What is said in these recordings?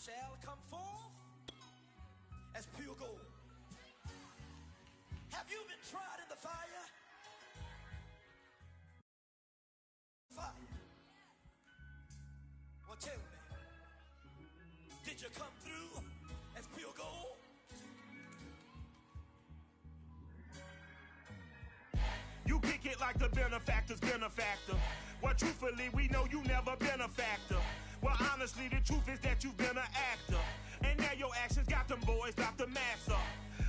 shall come forth as pure gold. Have you been tried in the fire? Fire. Well, tell me, did you come through as pure gold? You kick it like the benefactor's benefactor. Well, truthfully, we know you never been a factor. Well, honestly, the truth is that you've been an actor. And now your actions got them boys dropped the mask up.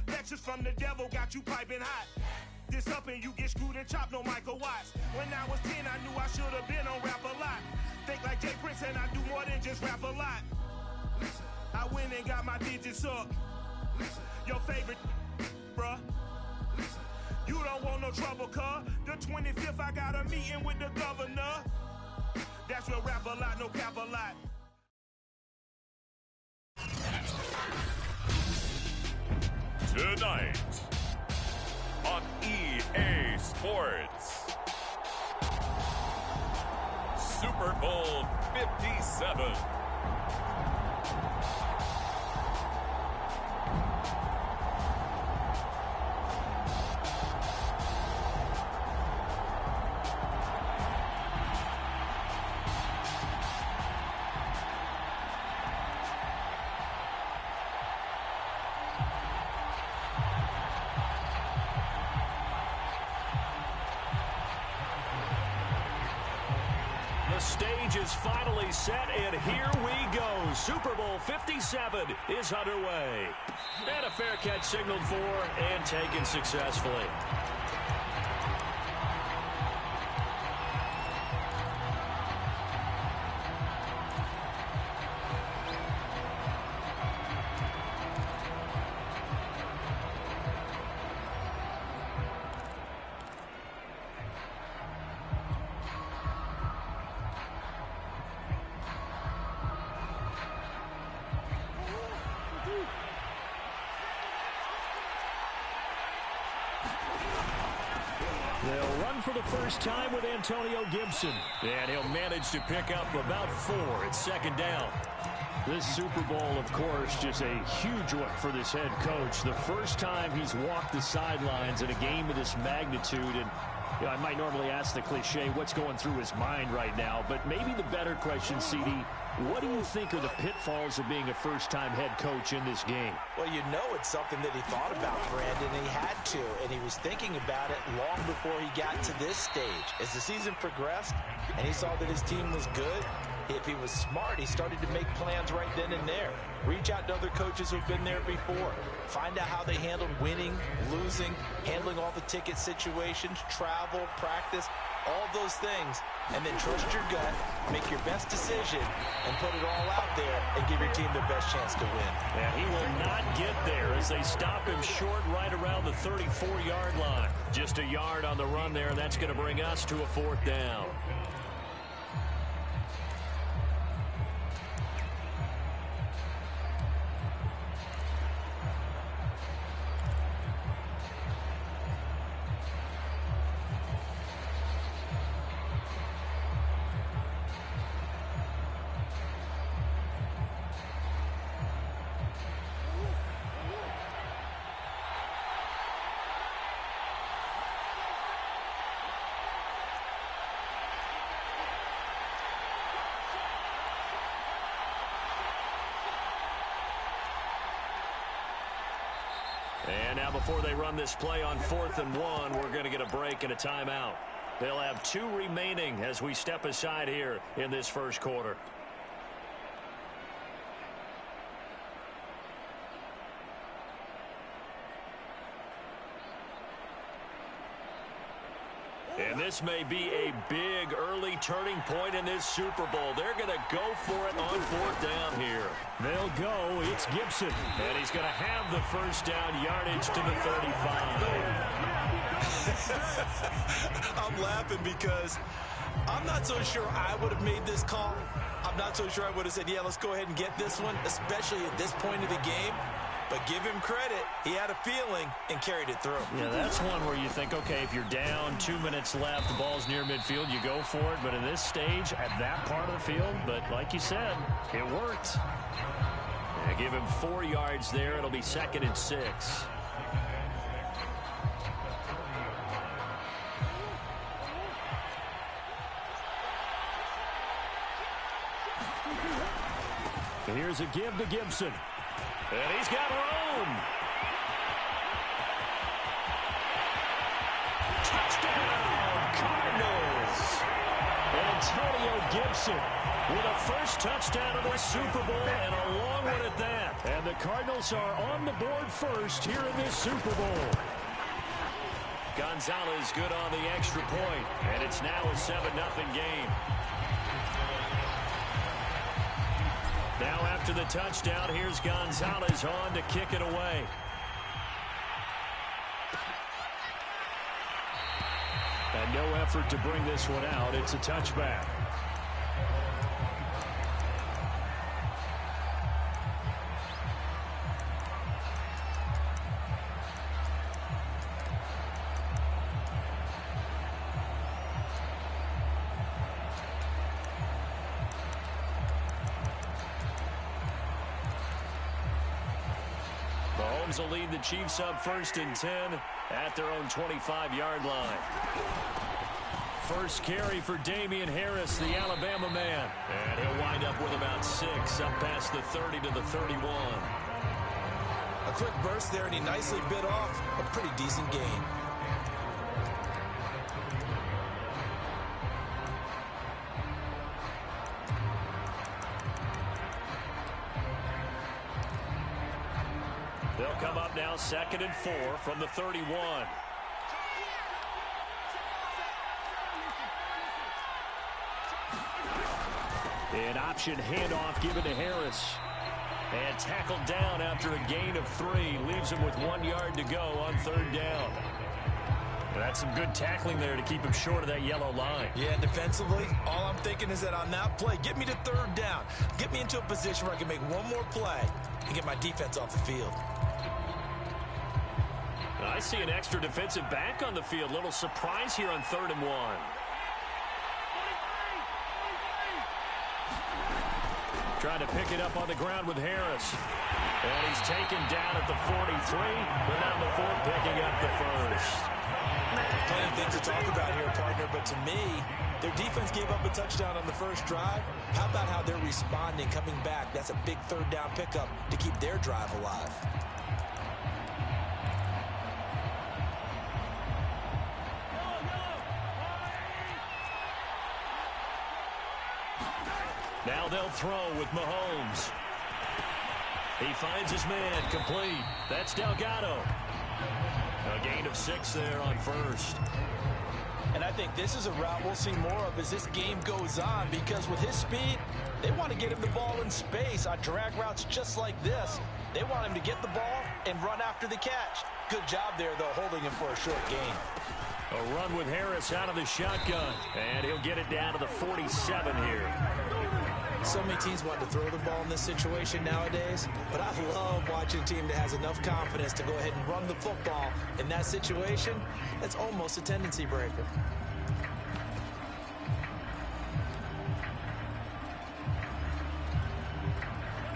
Lectures from the devil got you piping hot. This up and you get screwed and chopped, no Michael Watts. When I was 10, I knew I should have been on rap a lot. Think like Jay Prince and I do more than just rap a lot. I went and got my digits up. Your favorite, bruh. You don't want no trouble, cuz. The 25th, I got a meeting with the governor. That's real rap a lot, no cap a lot. Tonight on EA Sports, Super Bowl 57. The stage is finally set, and here we go. Super Bowl 57 is underway. And a fair catch signaled for and taken successfully. They'll run for the first time with Antonio Gibson. And he'll manage to pick up about 4 at second down. This Super Bowl, of course, just a huge one for this head coach. The first time he's walked the sidelines in a game of this magnitude. And you know, I might normally ask the cliche, what's going through his mind right now? But maybe the better question, CD, what do you think are the pitfalls of being a first-time head coach in this game? Well, you know it's something that he thought about, Brandon, and he had to, and he was thinking about it long before he got to this stage. As the season progressed and he saw that his team was good, if he was smart, he started to make plans right then and there. Reach out to other coaches who've been there before. Find out how they handled winning, losing, handling all the ticket situations, travel, practice, all those things, and then trust your gut, make your best decision, and put it all out there and give your team the best chance to win. And he will not get there as they stop him short right around the 34-yard line. Just a yard on the run there, and that's going to bring us to a 4th down. And now before they run this play on 4th and 1, we're going to get a break and a timeout. They'll have 2 remaining as we step aside here in this first quarter. And this may be a big early turning point in this Super Bowl. They're going to go for it on 4th down here. They'll go. It's Gibson. And he's going to have the first down yardage to the 35. I'm laughing because I'm not so sure I would have made this call. I'm not so sure I would have said, yeah, let's go ahead and get this one, especially at this point of the game. But give him credit. He had a feeling and carried it through. Yeah, that's one where you think, okay, if you're down, 2 minutes left, the ball's near midfield, you go for it. But in this stage, at that part of the field, but like you said, it worked. Yeah, give him 4 yards there. It'll be 2nd and 6. Here's a give to Gibson. And he's got room. Touchdown, Cardinals. Antonio Gibson with a first touchdown of the Super Bowl, and a long one at that. And the Cardinals are on the board first here in this Super Bowl. Gonzalez good on the extra point, and it's now a 7-0 game. Now after the touchdown, here's Gonzalez on to kick it away. And no effort to bring this one out. It's a touchback. Mahomes will lead the Chiefs up 1st and 10 at their own 25-yard line. First carry for Damian Harris, the Alabama man. And he'll wind up with about 6, up past the 30 to the 31. A quick burst there, and he nicely bit off a pretty decent gain. They'll come up now 2nd and 4 from the 31. An option handoff given to Harris. And tackled down after a gain of 3. Leaves him with 1 yard to go on 3rd down. That's some good tackling there to keep him short of that yellow line. Yeah, defensively, all I'm thinking is that on that play, get me to 3rd down. Get me into a position where I can make one more play and get my defense off the field. I see an extra defensive back on the field. Little surprise here on 3rd and 1. Trying to pick it up on the ground with Harris. And he's taken down at the 43, but now the 4 picking up the 1st. Plenty of things to talk about here, partner, but to me, their defense gave up a touchdown on the first drive. How about how they're responding, coming back? That's a big 3rd down pickup to keep their drive alive. Now they'll throw with Mahomes. He finds his man, complete. That's Delgado. A gain of 6 there on 1st. And I think this is a route we'll see more of as this game goes on, because with his speed, they want to get him the ball in space on drag routes just like this. They want him to get the ball and run after the catch. Good job there, though, holding him for a short gain. A run with Harris out of the shotgun, and he'll get it down to the 47 here. So many teams want to throw the ball in this situation nowadays, but I love watching a team that has enough confidence to go ahead and run the football. In that situation, that's almost a tendency breaker.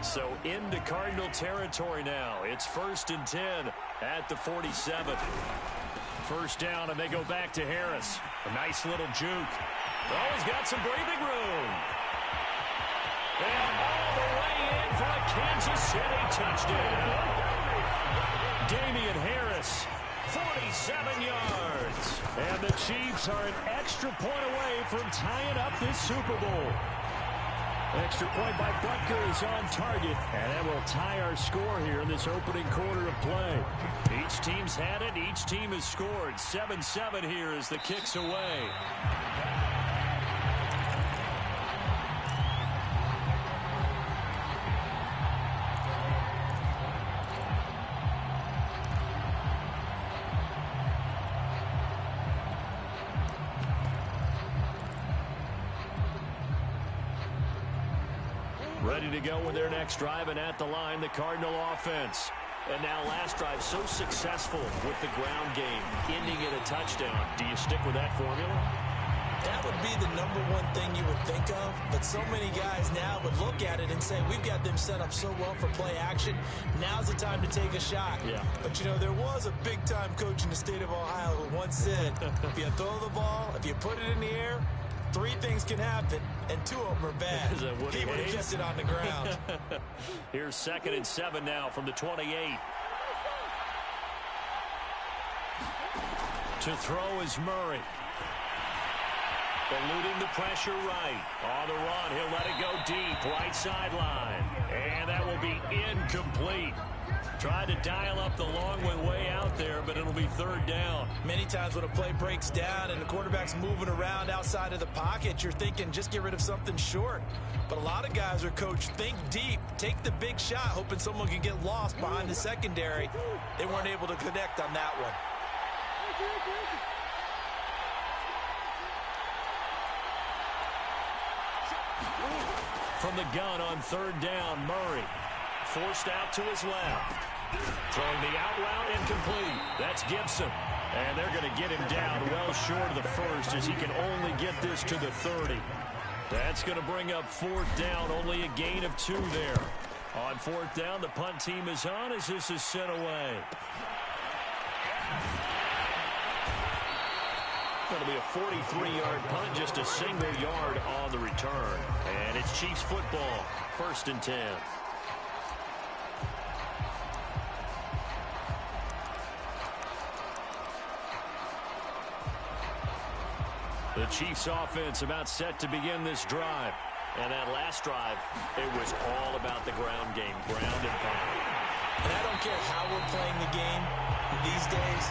So into Cardinal territory now. It's 1st and 10 at the 47. 1st down, and they go back to Harris. A nice little juke. Oh, he's got some breathing room. And all the way in for a Kansas City touchdown. Damian Harris, 47 yards. And the Chiefs are an extra point away from tying up this Super Bowl. Extra point by Butker is on target, and that will tie our score here in this opening quarter of play. Each team's had it. Each team has scored. 7-7 here as the kick's away. Ready to go with their next drive, and at the line, the Cardinal offense. And now last drive so successful with the ground game, ending in a touchdown. Do you stick with that formula? That would be the #1 thing you would think of, but so many guys now would look at it and say, we've got them set up so well for play action. Now's the time to take a shot. Yeah. But, you know, there was a big-time coach in the state of Ohio who once said, if you throw the ball, if you put it in the air, 3 things can happen, and 2 of them are bad. He would have kept it on the ground. Here's 2nd and 7 now from the 28. To throw is Murray. Eluding the pressure right. On the run, he'll let it go deep, right sideline. And that will be incomplete. Tried to dial up the long one way out there, but it'll be 3rd down. Many times when a play breaks down and the quarterback's moving around outside of the pocket, you're thinking just get rid of something short. But a lot of guys are coached, think deep, take the big shot, hoping someone can get lost behind the secondary. They weren't able to connect on that one. From the gun on 3rd down, Murray. Forced out to his left. Throwing the out route incomplete. That's Gibson. And they're going to get him down well short of the first as he can only get this to the 30. That's going to bring up 4th down. Only a gain of 2 there. On 4th down, the punt team is on as this is sent away. It'll be a 43-yard punt, just a single yard on the return. And it's Chiefs football, 1st and 10. The Chiefs offense about set to begin this drive. And that last drive, it was all about the ground game, ground and pound. And I don't care how we're playing the game these days,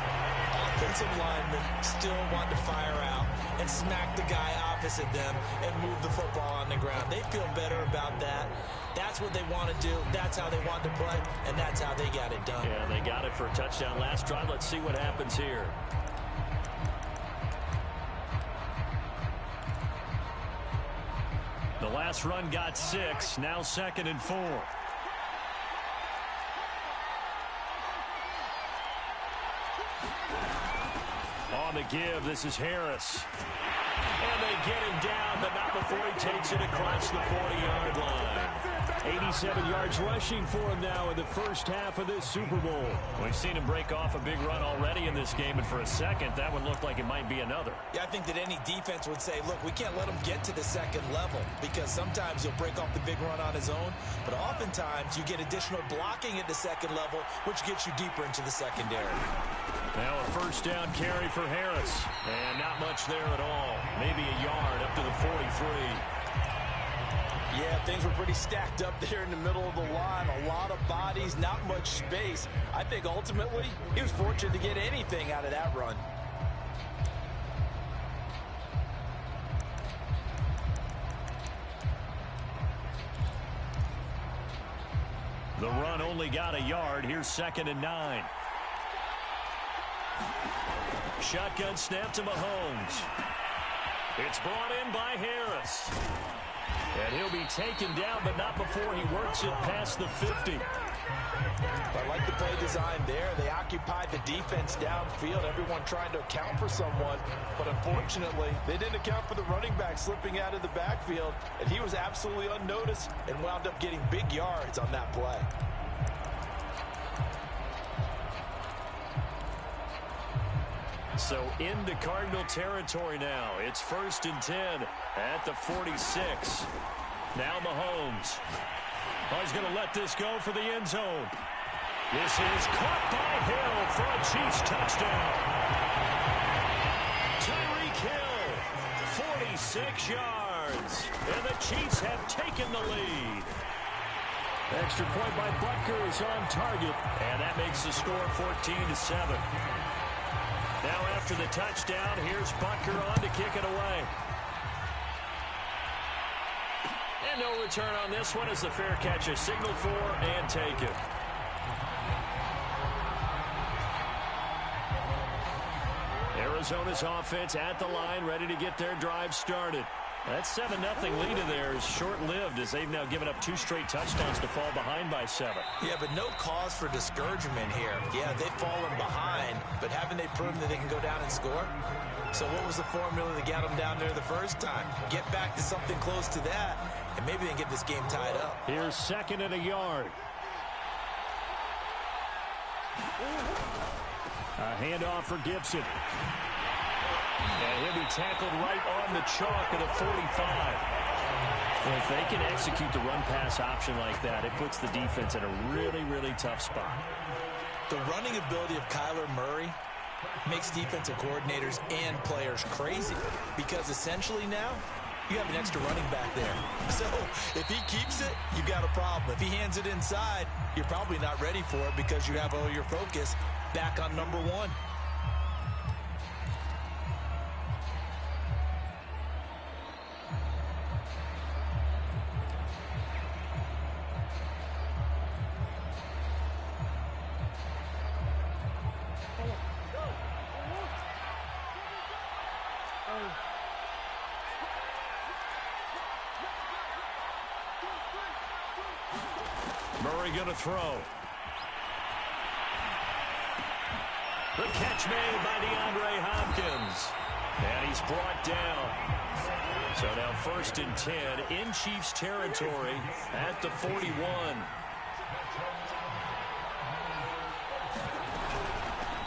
offensive linemen still want to fire out and smack the guy opposite them and move the football on the ground. They feel better about that. That's what they want to do. That's how they want to play, and that's how they got it done. Yeah, they got it for a touchdown last drive. Let's see what happens here. The last run got 6, now 2nd and 4. On the give, this is Harris. And they get him down, but not before he takes it across the 40-yard line. 87 yards rushing for him now in the first half of this Super Bowl. We've seen him break off a big run already in this game, and for a second, that one looked like it might be another. Yeah, I think that any defense would say, look, we can't let him get to the 2nd level, because sometimes he'll break off the big run on his own, but oftentimes you get additional blocking at the 2nd level, which gets you deeper into the secondary. Now a 1st down carry for Harris, and not much there at all. Maybe a yard up to the 43. Yeah, things were pretty stacked up there in the middle of the line. A lot of bodies, not much space. I think ultimately he was fortunate to get anything out of that run. The run only got a yard. Here's 2nd and 9. Shotgun snap to Mahomes. It's brought in by Harris. And he'll be taken down, but not before he works it past the 50. I like the play design there. They occupied the defense downfield, everyone trying to account for someone. But unfortunately, they didn't account for the running back slipping out of the backfield. And he was absolutely unnoticed and wound up getting big yards on that play. So into Cardinal territory now. It's 1st and 10 at the 46. Now Mahomes. Oh, he's going to let this go for the end zone. This is caught by Hill for a Chiefs touchdown. Tyreek Hill, 46 yards. And the Chiefs have taken the lead. Extra point by Butker is on target. And that makes the score 14-7. Now after the touchdown, here's Butker on to kick it away. And no return on this one as the fair catch is signaled for and taken. Arizona's offense at the line, ready to get their drive started. That 7-0 lead of theirs short-lived as they've now given up 2 straight touchdowns to fall behind by 7. Yeah, but no cause for discouragement here. Yeah, they've fallen behind, but haven't they proven that they can go down and score? So what was the formula that got them down there the first time? Get back to something close to that, and maybe they can get this game tied up. Here's 2nd and a yard. A handoff for Gibson. And he'll be tackled right on the chalk at the 45. Well, if they can execute the run-pass option like that, it puts the defense in a really, really tough spot. The running ability of Kyler Murray makes defensive coordinators and players crazy because essentially now you have an extra running back there. So if he keeps it, you've got a problem. If he hands it inside, you're probably not ready for it because you have all your focus back on number 1. Murray going to throw. The catch made by DeAndre Hopkins. And he's brought down. So now 1st and 10 in Chiefs territory at the 41.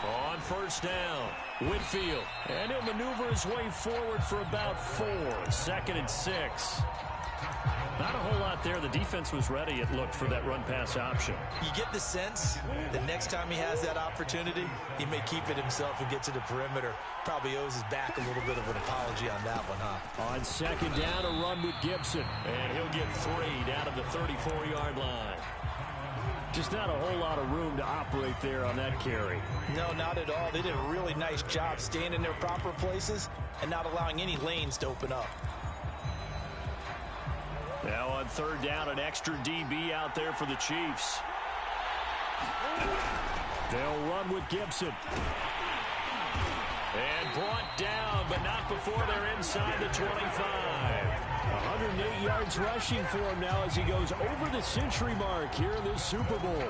On 1st down, Whitfield. And he'll maneuver his way forward for about 4. 2nd and 6. Not a whole lot there. The defense was ready, it looked, for that run-pass option. You get the sense that next time he has that opportunity, he may keep it himself and get to the perimeter. Probably owes his back a little bit of an apology on that one, huh? On 2nd down, a run with Gibson. And he'll get 3 down to the 34-yard line. Just not a whole lot of room to operate there on that carry. No, not at all. They did a really nice job staying in their proper places and not allowing any lanes to open up. Now on 3rd down, an extra DB out there for the Chiefs. They'll run with Gibson. And brought down, but not before they're inside the 25. 108 yards rushing for him now as he goes over the century mark here in this Super Bowl.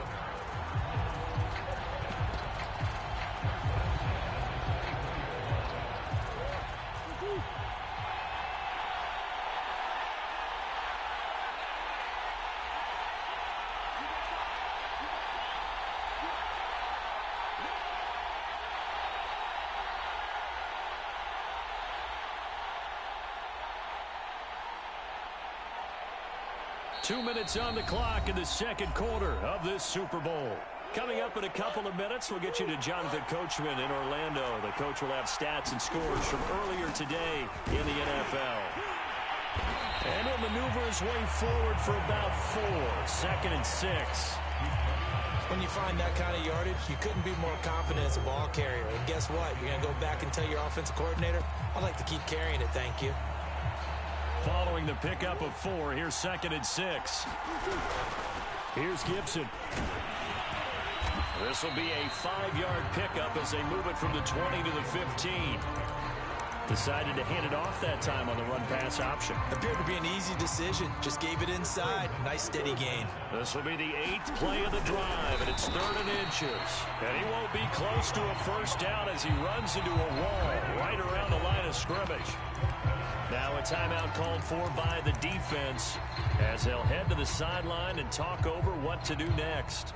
Two minutes on the clock in the 2nd quarter of this Super Bowl. Coming up in a couple of minutes, we'll get you to Jonathan Coachman in Orlando. The coach will have stats and scores from earlier today in the NFL. And he'll maneuver his way forward for about 4. 2nd and 6. When you find that kind of yardage, you couldn't be more confident as a ball carrier. And guess what? You're going to go back and tell your offensive coordinator, I'd like to keep carrying it, thank you. Following the pickup of 4, here's 2nd and 6. Here's Gibson. This will be a 5-yard pickup as they move it from the 20 to the 15. Decided to hand it off that time on the run-pass option. Appeared to be an easy decision. Just gave it inside. Nice steady gain. This will be the 8th play of the drive, and it's 3rd and inches. And he won't be close to a 1st down as he runs into a wall right around the line of scrimmage. Now a timeout called for by the defense as they'll head to the sideline and talk over what to do next.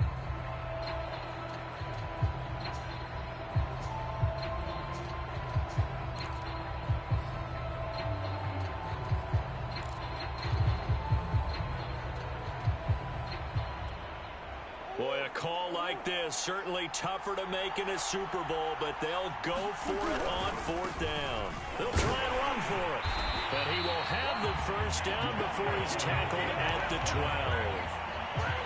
Boy, a call like this, certainly tougher to make in a Super Bowl, but they'll go for it on 4th down. They'll try and run for it, but he will have the 1st down before he's tackled at the 12.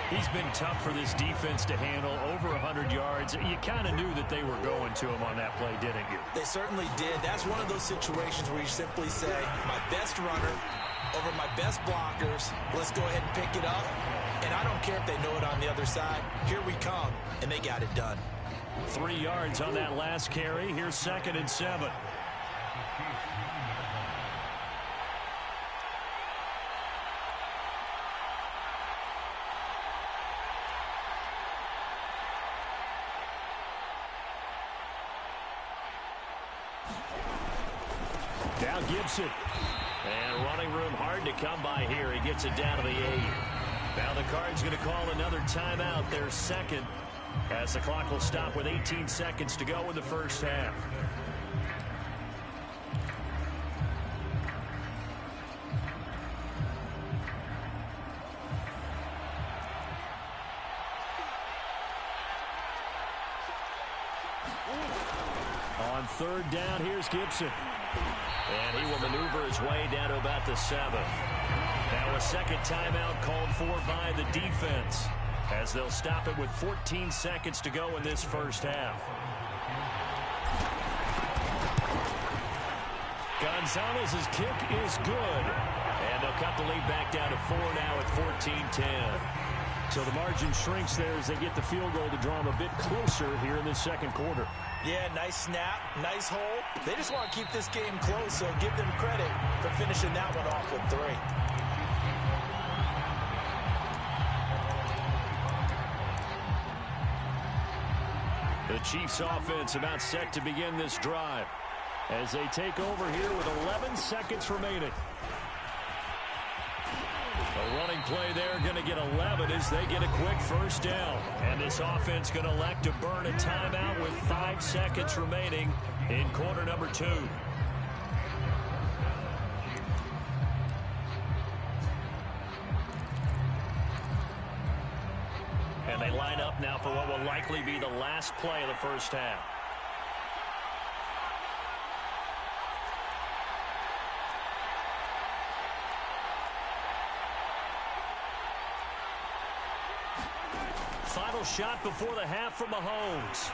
He's been tough for this defense to handle, over 100 yards. You kind of knew that they were going to him on that play, didn't you? They certainly did. That's one of those situations where you simply say, my best runner over my best blockers, let's go ahead and pick it up. And I don't care if they know it on the other side. Here we come, and they got it done. 3 yards on that last carry. Here's 2nd and 7. Gibson. And running room hard to come by here. He gets it down to the 8. Now the Cards going to call another timeout, their second, as the clock will stop with 18 seconds to go in the first half. On third down, here's Gibson. And he will maneuver his way down to about the 7. Now a second timeout called for by the defense, as they'll stop it with 14 seconds to go in this first half. Gonzalez's kick is good. And they'll cut the lead back down to 4 now at 14-10. So the margin shrinks there as they get the field goal to draw them a bit closer here in this second quarter. Yeah, nice snap, nice hole. They just want to keep this game close, so give them credit for finishing that one off with 3. The Chiefs offense about set to begin this drive as they take over here with 11 seconds remaining. A running play there, going to get 11 as they get a quick first down. And this offense going to elect to burn a timeout with 5 seconds remaining in quarter number 2. And they line up now for what will likely be the last play of the first half. Final shot before the half from Mahomes.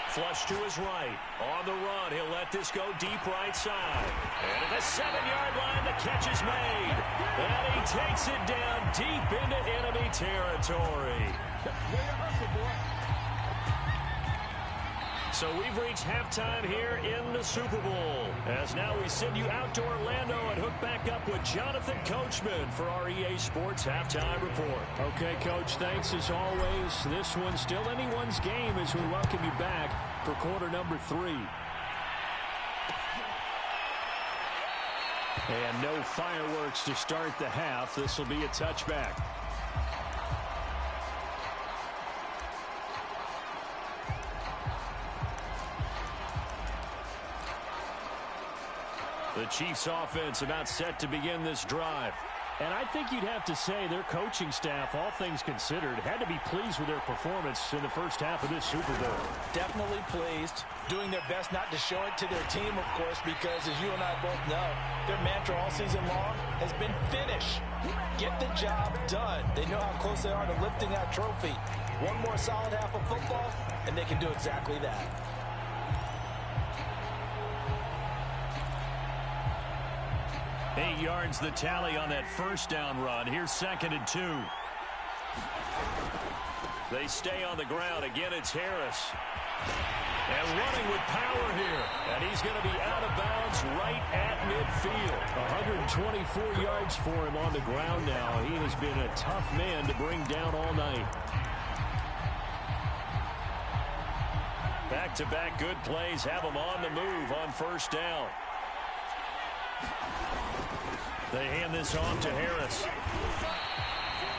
Flush to his right. On the run, he'll let this go deep right side. And at the 7-yard line, the catch is made. And he takes it down deep into enemy territory. So we've reached halftime here in the Super Bowl. As now we send you out to Orlando and hook back up with Jonathan Coachman for our EA Sports Halftime Report. Okay, Coach, thanks as always. This one's still anyone's game as we welcome you back for quarter number 3. And no fireworks to start the half. This will be a touchback. The Chiefs offense about set to begin this drive. And I think you'd have to say their coaching staff, all things considered, had to be pleased with their performance in the first half of this Super Bowl. Definitely pleased. Doing their best not to show it to their team, of course, because as you and I both know, their mantra all season long has been finish. Get the job done. They know how close they are to lifting that trophy. One more solid half of football, and they can do exactly that. 8 yards the tally on that first down run. Here's 2nd and 2. They stay on the ground. Again, it's Harris. And running with power here. And he's going to be out of bounds right at midfield. 124 yards for him on the ground now. He has been a tough man to bring down all night. Back-to-back good plays have him on the move on first down. They hand this off to Harris.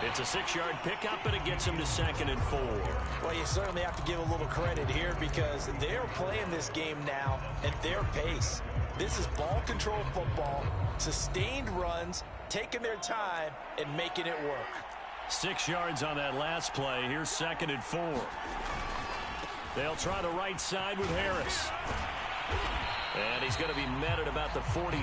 It's a 6-yard pickup, and it gets him to 2nd and 4. Well, you certainly have to give a little credit here because they're playing this game now at their pace. This is ball control football, sustained runs, taking their time, and making it work. 6 yards on that last play. Here's 2nd and 4. They'll try the right side with Harris. And he's going to be met at about the 43.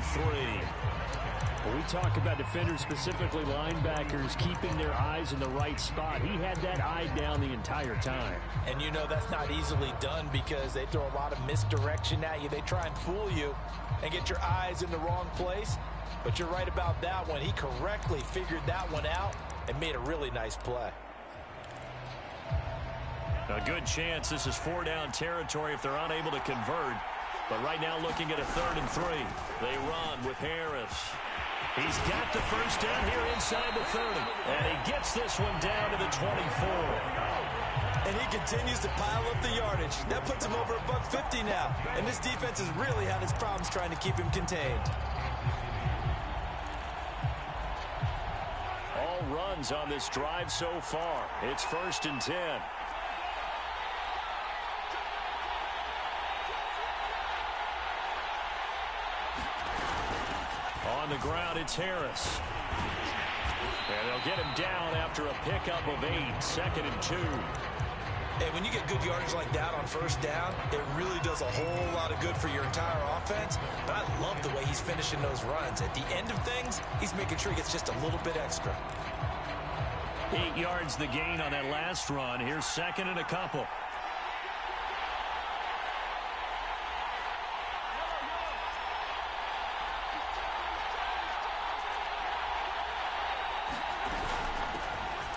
When we talk about defenders, specifically linebackers, keeping their eyes in the right spot, he had that eye down the entire time. And you know that's not easily done because they throw a lot of misdirection at you. They try and fool you and get your eyes in the wrong place. But you're right about that one. He correctly figured that one out and made a really nice play. A good chance this is 4-down territory if they're unable to convert. But right now looking at a 3rd and 3. They run with Harris. He's got the first down here inside the 30. And he gets this one down to the 24. And he continues to pile up the yardage. That puts him over $150 now. And this defense has really had its problems trying to keep him contained. All runs on this drive so far. It's 1st and 10. On the ground, it's Harris. And they'll get him down after a pickup of 8, 2nd and 2. And when you get good yardage like that on 1st down, it really does a whole lot of good for your entire offense. But I love the way he's finishing those runs. At the end of things, he's making sure he gets just a little bit extra. 8 yards the gain on that last run. Here's 2nd and a couple.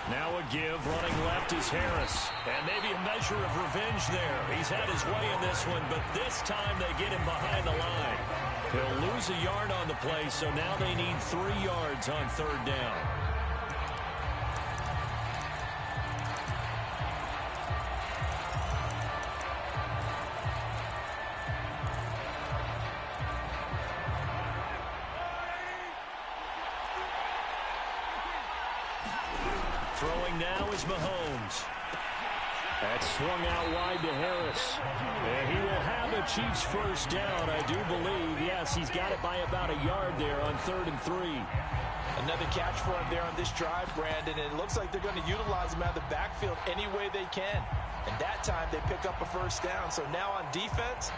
Now a give, running left is Harris. And maybe a measure of revenge there. He's had his way in this one, but this time they get him behind the line. He'll lose a yard on the play, so now they need 3 yards on 3rd down. Throwing now is Mahomes. That's swung out wide to Harris. And he will have a Chiefs 1st down, I do believe. Yes, he's got it by about a yard there on 3rd and 3. Another catch for him there on this drive, Brandon. And it looks like they're going to utilize him out of the backfield any way they can. And that time they pick up a 1st down. So now on defense,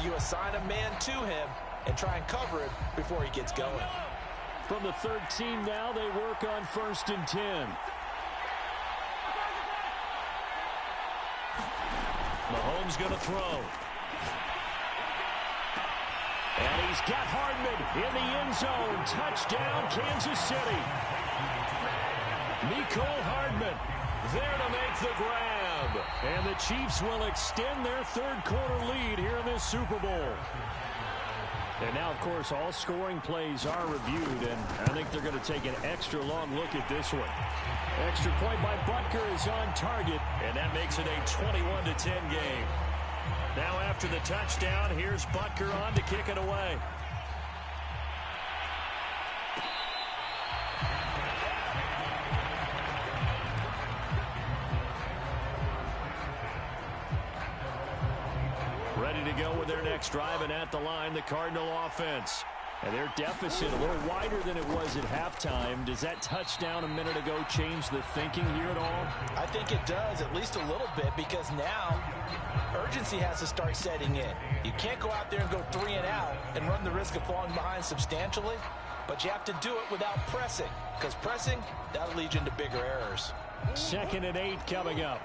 you assign a man to him and try and cover it before he gets going. From the 13 now, they work on 1st and 10. Mahomes going to throw. And he's got Hardman in the end zone. Touchdown, Kansas City. Mecole Hardman there to make the grab. And the Chiefs will extend their 3rd quarter lead here in this Super Bowl. And now, of course, all scoring plays are reviewed, and I think they're going to take an extra long look at this one. Extra point by Butker is on target, and that makes it a 21-10 game. Now, after the touchdown, here's Butker on to kick it away. Ready to go with their next drive, and at the line, the Cardinal offense. And their deficit a little wider than it was at halftime. Does that touchdown a minute ago change the thinking here at all? I think it does, at least a little bit, because now urgency has to start setting in. You can't go out there and go 3 and out and run the risk of falling behind substantially, but you have to do it without pressing, because pressing, that'll lead you into bigger errors. 2nd and 8 coming up.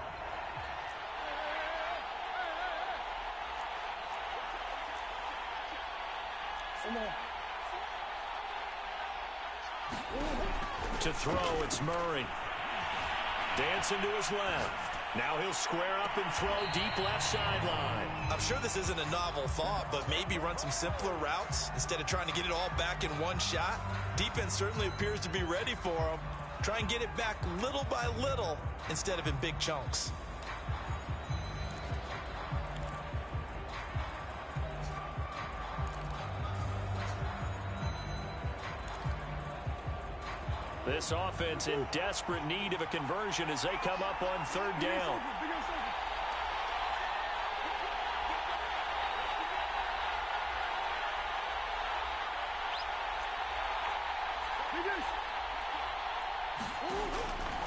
To throw, it's Murray. Dancing to his left. Now he'll square up and throw deep left sideline. I'm sure this isn't a novel thought, but maybe run some simpler routes instead of trying to get it all back in one shot. Defense certainly appears to be ready for him. Try and get it back little by little instead of in big chunks. This offense in desperate need of a conversion as they come up on 3rd down.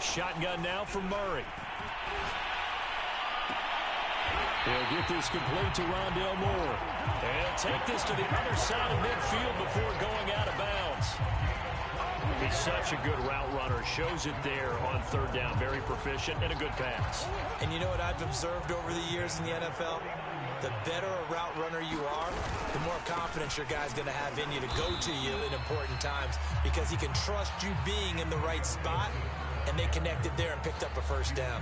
Shotgun now from Murray. He'll get this complete to Rondale Moore. And he'll take this to the other side of midfield before going out of bounds. He's such a good route runner. Shows it there on 3rd down. Very proficient and a good pass. And you know what I've observed over the years in the NFL? The better a route runner you are, the more confidence your guy's going to have in you to go to you in important times, because he can trust you being in the right spot, and they connected there and picked up a 1st down.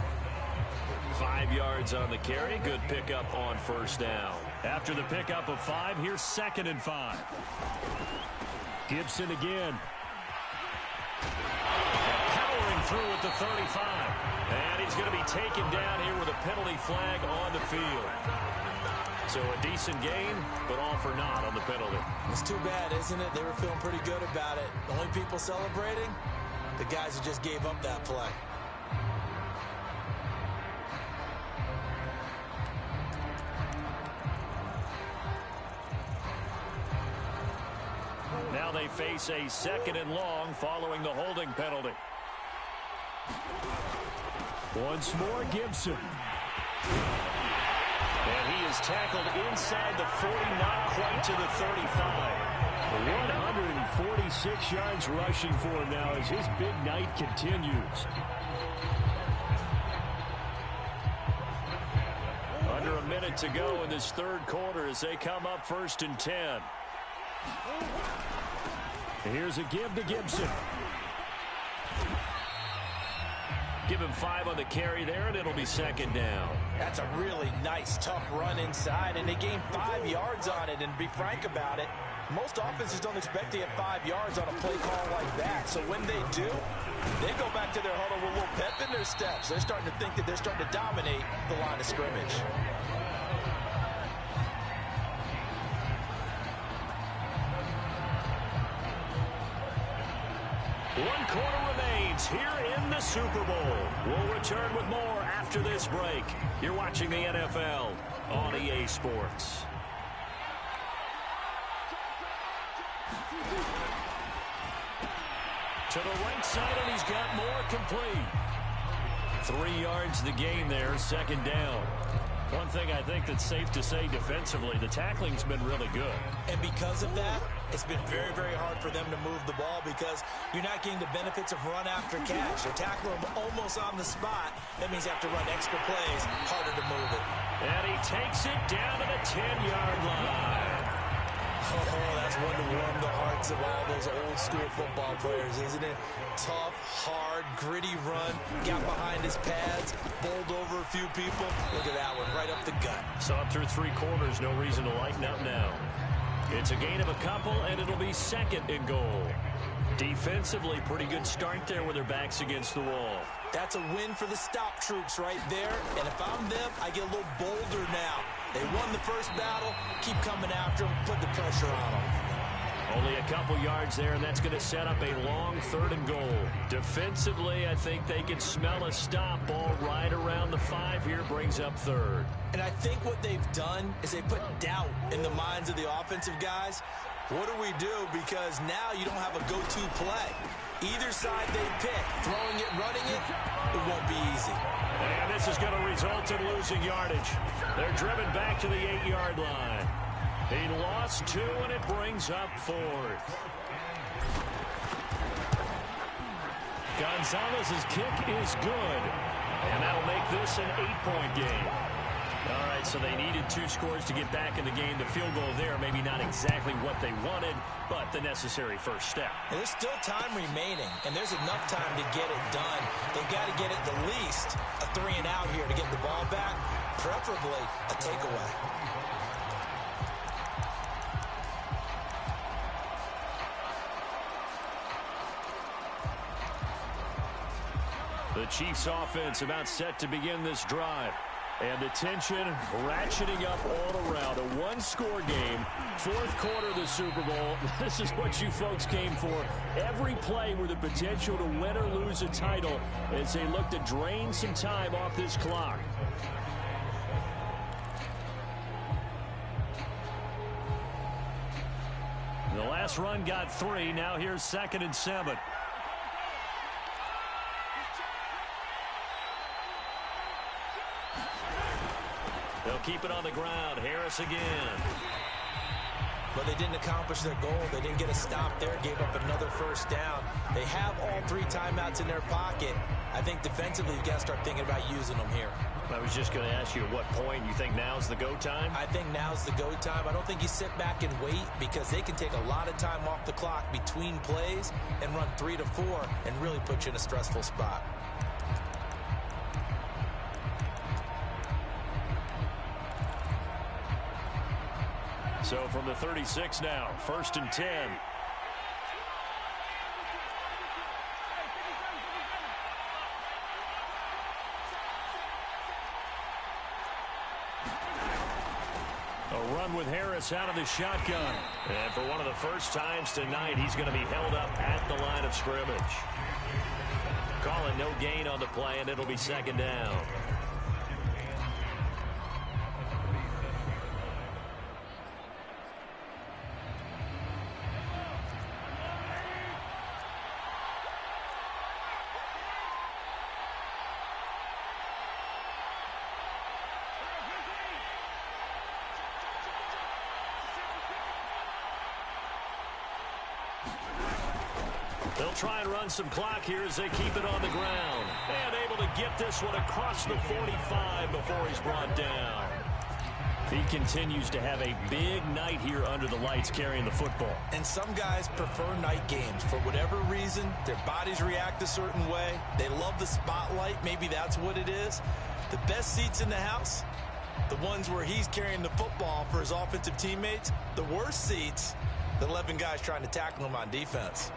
5 yards on the carry. Good pickup on 1st down. After the pickup of 5, here's 2nd and 5. Gibson again. Powering through at the 35. And he's going to be taken down here with a penalty flag on the field. So a decent gain, but all for naught on the penalty. It's too bad, isn't it? They were feeling pretty good about it. The only people celebrating, the guys who just gave up that play. Now they face a 2nd and long following the holding penalty. Once more, Gibson. And he is tackled inside the 40, not quite to the 35. 146 yards rushing for him now as his big night continues. Under a minute to go in this 3rd quarter as they come up 1st and 10. Here's a give to Gibson. Give him 5 on the carry there, and it'll be 2nd down. That's a really nice, tough run inside, and they gained 5 yards on it. And to be frank about it, most offenses don't expect to get 5 yards on a play call like that. So when they do, they go back to their huddle with a little pep in their steps. They're starting to think that they're starting to dominate the line of scrimmage. One quarter remains here in the Super Bowl. We'll return with more after this break. You're watching the NFL on EA Sports. To the right side, and he's got more complete. 3 yards the gain there, 2nd down. One thing I think that's safe to say defensively, the tackling's been really good. And because of that, it's been very, very hard for them to move the ball because you're not getting the benefits of run after catch. You're tackling them almost on the spot. That means you have to run extra plays, harder to move it. And he takes it down to the 10-yard line. Oh, that's one to warm the hearts of all those old-school football players, isn't it? Tough, hard, gritty run. Got behind his pads, bowled over a few people. Look at that one, right up the gut. So up through 3 quarters, no reason to lighten up now. It's a gain of a couple, and it'll be 2nd and goal. Defensively, pretty good start there with their backs against the wall. That's a win for the stop troops right there. And if I'm them, I get a little bolder now. They won the first battle. Keep coming after them. Put the pressure on them. Only a couple yards there, and that's going to set up a long 3rd and goal. Defensively, I think they can smell a stop. Ball right around the 5 here, brings up 3rd. And I think what they've done is they put doubt in the minds of the offensive guys. What do we do? Because now you don't have a go-to play. Either side they pick, throwing it, running it, it won't be easy. And this is going to result in losing yardage. They're driven back to the 8-yard line. He lost 2, and it brings up 4th. Gonzalez's kick is good, and that'll make this an 8-point game. All right, so they needed 2 scores to get back in the game. The field goal there, maybe not exactly what they wanted, but the necessary first step. And there's still time remaining, and there's enough time to get it done. They've got to get at the least a 3 and out here to get the ball back, preferably a takeaway. The Chiefs offense about set to begin this drive. And the tension ratcheting up all around. A 1-score game, 4th quarter of the Super Bowl. This is what you folks came for. Every play with the potential to win or lose a title as they look to drain some time off this clock. The last run got 3. Now here's 2nd and 7. They'll keep it on the ground. Harris again. But they didn't accomplish their goal. They didn't get a stop there. Gave up another 1st down. They have all 3 timeouts in their pocket. I think defensively you've got to start thinking about using them here. I was just going to ask you at what point you think now's the go time? I think now's the go time. I don't think you sit back and wait because they can take a lot of time off the clock between plays and run 3 to 4 and really put you in a stressful spot. So from the 36 now, 1st and 10. They'll run with Harris out of the shotgun. And for one of the first times tonight, he's going to be held up at the line of scrimmage. Calling no gain on the play, and it'll be second down. They'll try and run some clock here as they keep it on the ground. And able to get this one across the 45 before he's brought down. He continues to have a big night here under the lights carrying the football. And some guys prefer night games. For whatever reason, their bodies react a certain way. They love the spotlight. Maybe that's what it is. The best seats in the house, the ones where he's carrying the football for his offensive teammates. The worst seats, the 11 guys trying to tackle him on defense.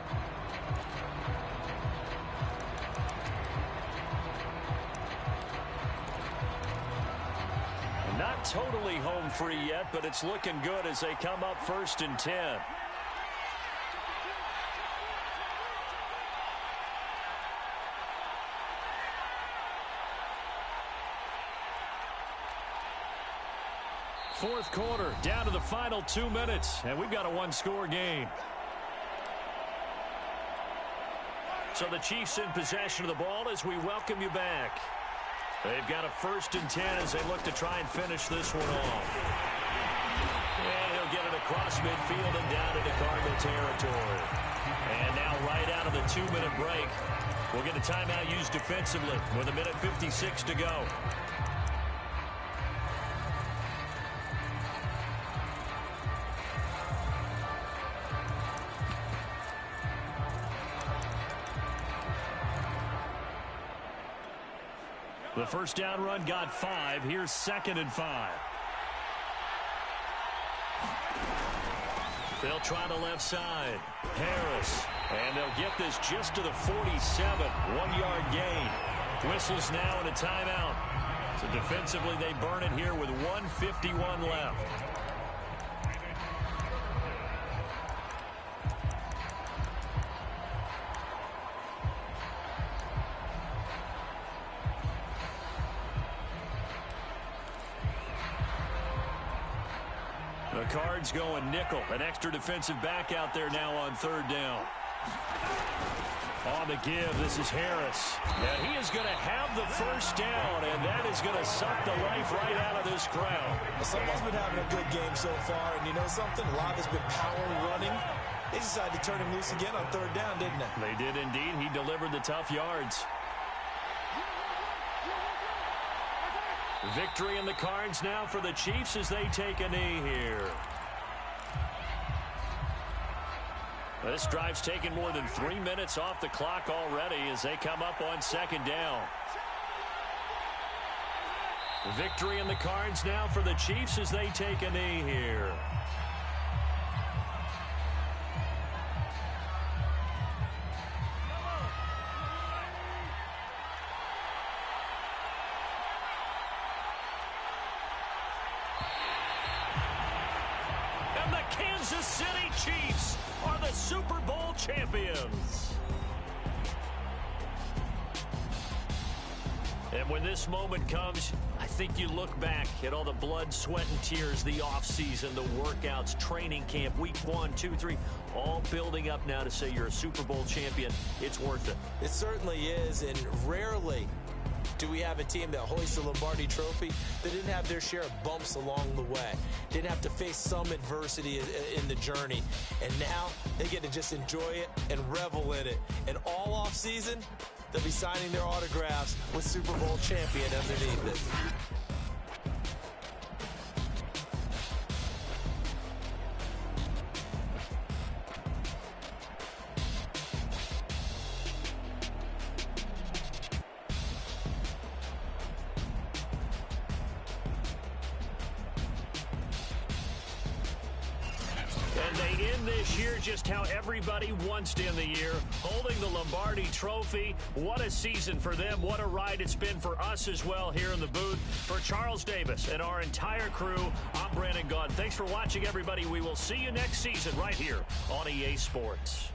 Not totally home free yet, but it's looking good as they come up 1st and 10. Fourth quarter, down to the final 2 minutes, and we've got a one-score game. So the Chiefs in possession of the ball as we welcome you back. They've got a 1st and 10 as they look to try and finish this one off. And he'll get it across midfield and down into Cardinal territory. And now right out of the 2-minute break, we'll get a timeout used defensively with 1:56 to go. The first down run got 5. Here's 2nd and 5. They'll try the left side. Harris. And they'll get this just to the 47. 1-yard gain. Whistles now and a timeout. So defensively they burn it here with 1:51 left. The Cards going nickel. An extra defensive back out there now on 3rd down. On the give, this is Harris. And he is going to have the first down, and that is going to suck the life right out of this crowd. Well, someone's been having a good game so far, and you know something? A lot has been power running. They decided to turn him loose again on 3rd down, didn't they? They did indeed. He delivered the tough yards. Victory in the cards now for the Chiefs as they take a knee here. This drive's taken more than 3 minutes off the clock already as they come up on 2nd down. Victory in the cards now for the Chiefs as they take a knee here. And the Kansas City Chiefs are the Super Bowl champions. And when this moment comes, I think you look back at all the blood, sweat, and tears, the offseason, the workouts, training camp, week 1, 2, 3, all building up now to say you're a Super Bowl champion. It's worth it. It certainly is, and rarely do we have a team that hoists the Lombardi Trophy that didn't have their share of bumps along the way, didn't have to face some adversity in the journey, and now they get to just enjoy it and revel in it. And all off season, they'll be signing their autographs with Super Bowl champion underneath it. And they end this year just how everybody wants to end the year, holding the Lombardi Trophy. What a season for them. What a ride it's been for us as well here in the booth. For Charles Davis and our entire crew, I'm Brandon Gaudin. Thanks for watching, everybody. We will see you next season right here on EA Sports.